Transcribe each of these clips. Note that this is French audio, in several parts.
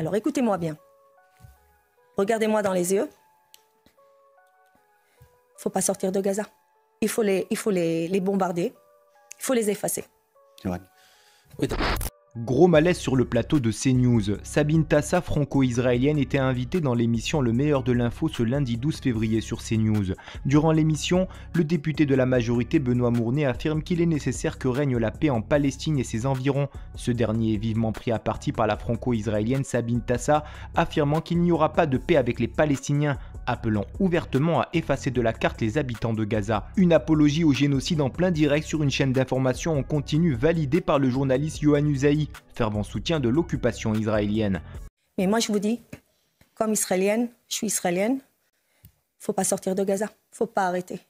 Alors écoutez-moi bien. Regardez-moi dans les yeux. Il ne faut pas sortir de Gaza. Il faut les bombarder. Il faut les effacer. C'est vrai. Oui, Gros malaise sur le plateau de CNews. Sabine Tassa, franco-israélienne, était invitée dans l'émission Le Meilleur de l'Info ce lundi 12 février sur CNews. Durant l'émission, le député de la majorité Benoît Mournet affirme qu'il est nécessaire que règne la paix en Palestine et ses environs. Ce dernier est vivement pris à partie par la franco-israélienne Sabine Tassa, affirmant qu'il n'y aura pas de paix avec les Palestiniens, appelant ouvertement à effacer de la carte les habitants de Gaza. Une apologie au génocide en plein direct sur une chaîne d'information en continu validée par le journaliste Yohann Usaï, fervent soutien de l'occupation israélienne. Mais moi, je vous dis, comme israélienne, je suis israélienne, il ne faut pas sortir de Gaza, il ne faut pas arrêter.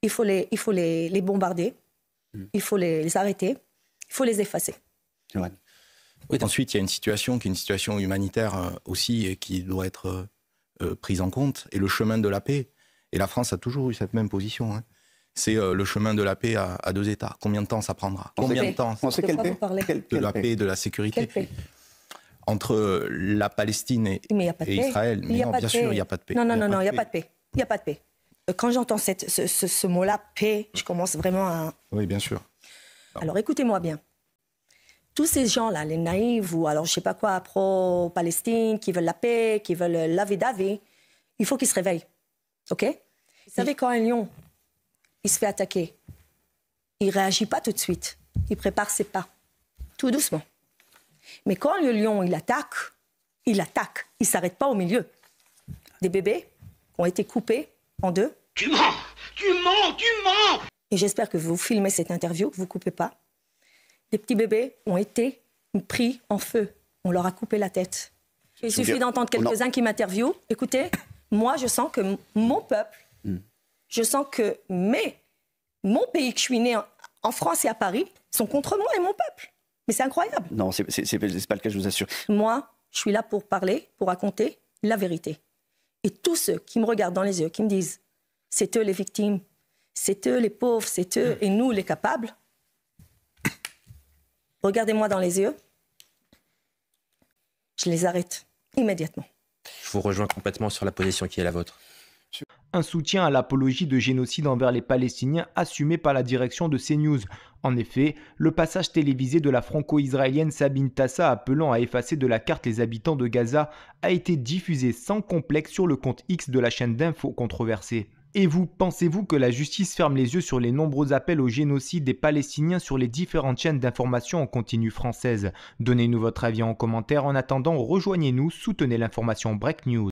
Il faut les bombarder, il faut les arrêter, il faut les effacer. C'est vrai. oui, ensuite, il y a une situation qui est une situation humanitaire aussi et qui doit être prise en compte, et le chemin de la paix. Et la France a toujours eu cette même position. Hein. C'est le chemin de la paix à deux États. Combien de temps ça prendra? Combien de temps? On sait quelle paix? De la paix, de la sécurité. Entre la Palestine et Israël. Mais non, bien sûr, il n'y a pas de paix. Non, il n'y a pas de paix. Il n'y a pas de paix. Quand j'entends ce mot-là, paix, je commence vraiment à... Oui, bien sûr. Alors écoutez-moi bien. Tous ces gens-là, les naïfs ou alors je ne sais pas quoi, pro-Palestine, qui veulent la paix, qui veulent laver d'avé, il faut qu'ils se réveillent. OK? Vous savez, quand un lion, il se fait attaquer, il ne réagit pas tout de suite. Il prépare ses pas, tout doucement. Mais quand le lion, il attaque, il ne s'arrête pas au milieu. Des bébés ont été coupés en deux. Tu mens! Tu mens! Tu mens! Et j'espère que vous filmez cette interview, que vous ne coupez pas. Des petits bébés ont été pris en feu. On leur a coupé la tête. Il suffit d'entendre quelques-uns qui m'interviewent. Écoutez, moi, je sens que mon peuple, je sens que mon pays que je suis né en France et à Paris sont contre moi et mon peuple. Mais c'est incroyable. Non, c'est pas le cas, je vous assure. Moi, je suis là pour parler, pour raconter la vérité. Et tous ceux qui me regardent dans les yeux, qui me disent « c'est eux les victimes, c'est eux les pauvres, c'est eux et nous les capables », regardez-moi dans les yeux, je les arrête immédiatement. Je vous rejoins complètement sur la position qui est la vôtre. Un soutien à l'apologie de génocide envers les Palestiniens assumé par la direction de CNews. En effet, le passage télévisé de la franco-israélienne Sabine Tassa appelant à effacer de la carte les habitants de Gaza a été diffusé sans complexe sur le compte X de la chaîne d'infos controversée. Et vous, pensez-vous que la justice ferme les yeux sur les nombreux appels au génocide des Palestiniens sur les différentes chaînes d'information en continu françaises? Donnez-nous votre avis en commentaire. En attendant, rejoignez-nous, soutenez l'information Break News.